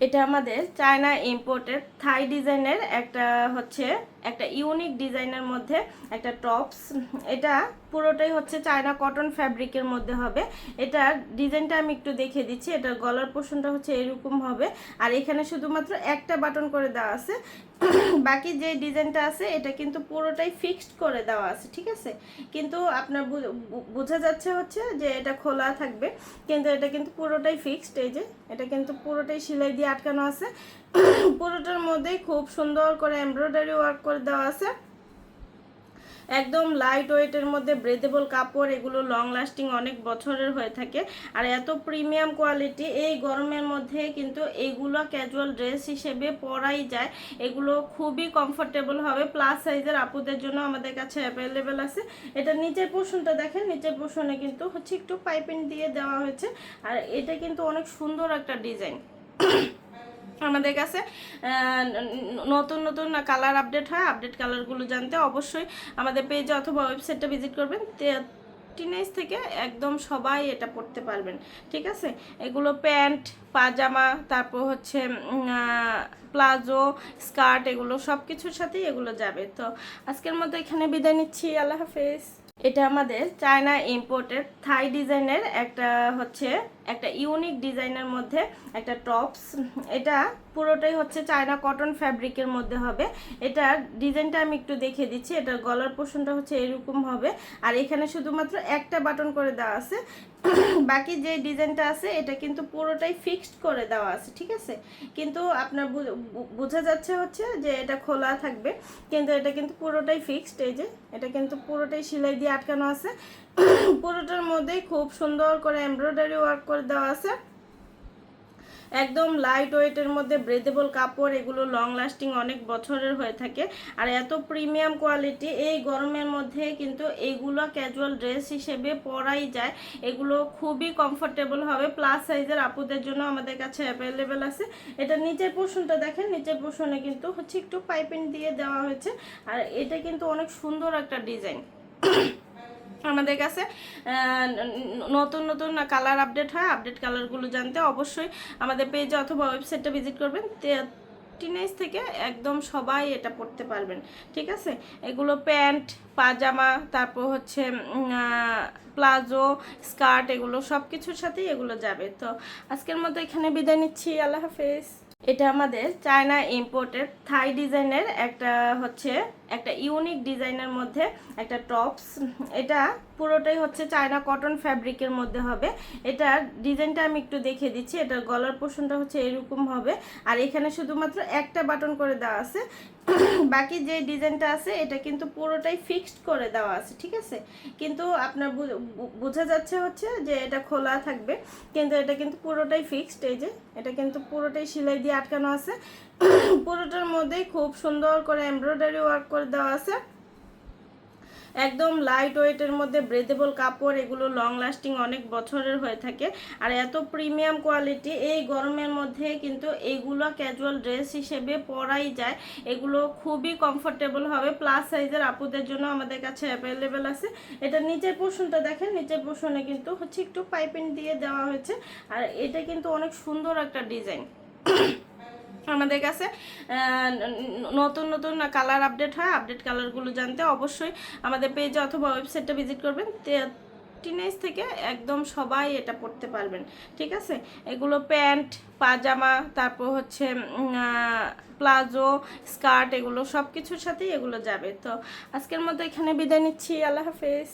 এটা আমাদের China imported থাই ডিজাইনের একটা ইউনিক ডিজাইনের মধ্যে একটা টপস। এটা পুরোটাই হচ্ছে চায়না কটন ফ্যাব্রিকের মধ্যে হবে। এটার ডিজাইনটা আমি একটু দেখিয়ে দিচ্ছি। এটার গলার পোর্শনটা হচ্ছে এরকম হবে, আর এখানে শুধুমাত্র একটা বাটন করে দেওয়া আছে। বাকি যে ডিজাইনটা আছে এটা কিন্তু পুরোটাই ফিক্সড করে দেওয়া আছে, ঠিক আছে। কিন্তু আপনার বোঝা যাচ্ছে হচ্ছে যে এটা খোলা থাকবে, কিন্তু এটা কিন্তু পুরোটাই ফিক্সড। এই যে এটা কিন্তু পুরোটাই সেলাই দিয়ে আটকানো আছে। পুরোটার মধ্যেই খুব সুন্দর করে এমব্রয়ডারি ওয়ার্ক করে দেওয়া আছে। একদম লাইট ওয়েটের মধ্যে ব্রেথেবল কাপড়, এগুলো লং লাস্টিং অনেক বছরের হয়ে থাকে। আর এত প্রিমিয়াম কোয়ালিটি, এই গরমের মধ্যে কিন্তু এগুলো ক্যাজুয়াল ড্রেস হিসেবে পরাই যায়। এগুলো খুবই কমফোর্টেবল হবে। প্লাস সাইজের আপুদের জন্য আমাদের কাছে অ্যাভেলেবেল আছে। এটা নিচের পোর্শনটা দেখেন, নিচের পোর্শনে কিন্তু হচ্ছে একটু পাইপিং দিয়ে দেওয়া হয়েছে। আর এটা কিন্তু অনেক সুন্দর একটা ডিজাইন। আমাদের কাছে নতুন নতুন কালার আপডেট হয়। আপডেট কালারগুলো জানতে অবশ্যই আমাদের পেজে অথবা ওয়েবসাইটটা ভিজিট করবেন। টিনেজ থেকে একদম সবাই এটা পড়তে পারবেন, ঠিক আছে। এগুলো প্যান্ট, পাজামা, তারপর হচ্ছে প্লাজো, স্কার্ট, এগুলো সব কিছুর সাথেই এগুলো যাবে। তো আজকের মতো এখানে বিদায় নিচ্ছি। আল্লাহ হাফেজ। এটা আমাদের চায়না ইম্পোর্টেড থাই ডিজাইনের একটা ইউনিক ডিজাইনের মধ্যে একটা টপস। এটা পুরোটাই হচ্ছে চায়না কটন ফ্যাব্রিকের মধ্যে হবে। এটার ডিজাইনটা আমি একটু দেখিয়ে দিচ্ছি। এটার গলার পোর্শনটা হচ্ছে এরকম হবে, আর এখানে শুধুমাত্র একটা বাটন করে দেওয়া আছে। বাকি যে ডিজাইনটা আছে এটা কিন্তু পুরোটাই ফিক্সড করে দেওয়া আছে, ঠিক আছে। কিন্তু আপনার বোঝা যাচ্ছে হচ্ছে যে এটা খোলা থাকবে, কিন্তু এটা কিন্তু পুরোটাই ফিক্সড। এই যে এটা কিন্তু পুরোটাই সেলাই দিয়ে আটকানো আছে। পুরোটার মধ্যেই খুব সুন্দর করে এমব্রয়ডারি ওয়ার্ক করে দেওয়া আছে। একদম লাইট ওয়েটের মধ্যে ব্রেথেবল কাপড়, এগুলো লং লাস্টিং অনেক বছরের হয়ে থাকে। আর এত প্রিমিয়াম কোয়ালিটি, এই গরমের মধ্যে কিন্তু এগুলো ক্যাজুয়াল ড্রেস হিসেবে পরাই যায়। এগুলো খুবই কমফোর্টেবল হবে। প্লাস সাইজের আপুদের জন্য আমাদের কাছে অ্যাভেলেবেল আছে। এটা নিচের পোর্শনটা দেখেন, নিচের পোর্শনে কিন্তু হচ্ছে একটু পাইপিং দিয়ে দেওয়া হয়েছে। আর এটা কিন্তু অনেক সুন্দর একটা ডিজাইন। আমাদের কাছে নতুন নতুন কালার আপডেট হয়। আপডেট কালারগুলো জানতে অবশ্যই আমাদের পেজে অথবা ওয়েবসাইটটা ভিজিট করবেন। টিনেজ থেকে একদম সবাই এটা পড়তে পারবেন, ঠিক আছে। এগুলো প্যান্ট, পাজামা, তারপর হচ্ছে প্লাজো, স্কার্ট, এগুলো সব কিছুর সাথেই এগুলো যাবে। তো আজকের মতো এখানে বিদায় নিচ্ছি। আল্লাহ হাফেজ। এটা আমাদের চায়না ইম্পোর্টেড থাই ডিজাইনের একটা ইউনিক ডিজাইনের মধ্যে একটা টপস। এটা পুরোটাই হচ্ছে চায়না কটন ফ্যাব্রিকের মধ্যে হবে। এটার ডিজাইনটা আমি একটু দেখিয়ে দিচ্ছি। এটার গলার পোর্শনটা হচ্ছে এরকম হবে, আর এখানে শুধুমাত্র একটা বাটন করে দেওয়া আছে। বাকি যে ডিজাইনটা আছে এটা কিন্তু পুরোটাই ফিক্সড করে দেওয়া আছে, ঠিক আছে। কিন্তু আপনার বোঝা যাচ্ছে হচ্ছে যে এটা খোলা থাকবে, কিন্তু এটা কিন্তু পুরোটাই ফিক্সড। এই যে এটা কিন্তু পুরোটাই সেলাই দিয়ে আটকানো আছে। পুরোটার মধ্যেই খুব সুন্দর করে এমব্রয়ডারি ওয়ার্ক করে দেওয়া আছে। একদম লাইট ওয়েটের মধ্যে ব্রেথেবল কাপড়, এগুলো লং লাস্টিং অনেক বছরের হয়ে থাকে। আর এত প্রিমিয়াম কোয়ালিটি, এই গরমের মধ্যে কিন্তু এগুলো ক্যাজুয়াল ড্রেস হিসেবে পরাই যায়। এগুলো খুবই কমফোর্টেবল হবে। প্লাস সাইজের আপুদের জন্য আমাদের কাছে অ্যাভেলেবেল আছে। এটা নিচের পোর্শনটা দেখেন, নিচের পোর্শনে কিন্তু হচ্ছে একটু পাইপিং দিয়ে দেওয়া হয়েছে। আর এটা কিন্তু অনেক সুন্দর একটা ডিজাইন। আমাদের কাছে নতুন নতুন কালার আপডেট হয়। আপডেট কালারগুলো জানতে অবশ্যই আমাদের পেজে অথবা ওয়েবসাইটটা ভিজিট করবেন। টিনেজ থেকে একদম সবাই এটা পড়তে পারবেন, ঠিক আছে। এগুলো প্যান্ট, পাজামা, তারপর হচ্ছে প্লাজো, স্কার্ট, এগুলো সব কিছুর সাথেই এগুলো যাবে। তো আজকের মতো এখানে বিদায় নিচ্ছি। আল্লাহ হাফেজ।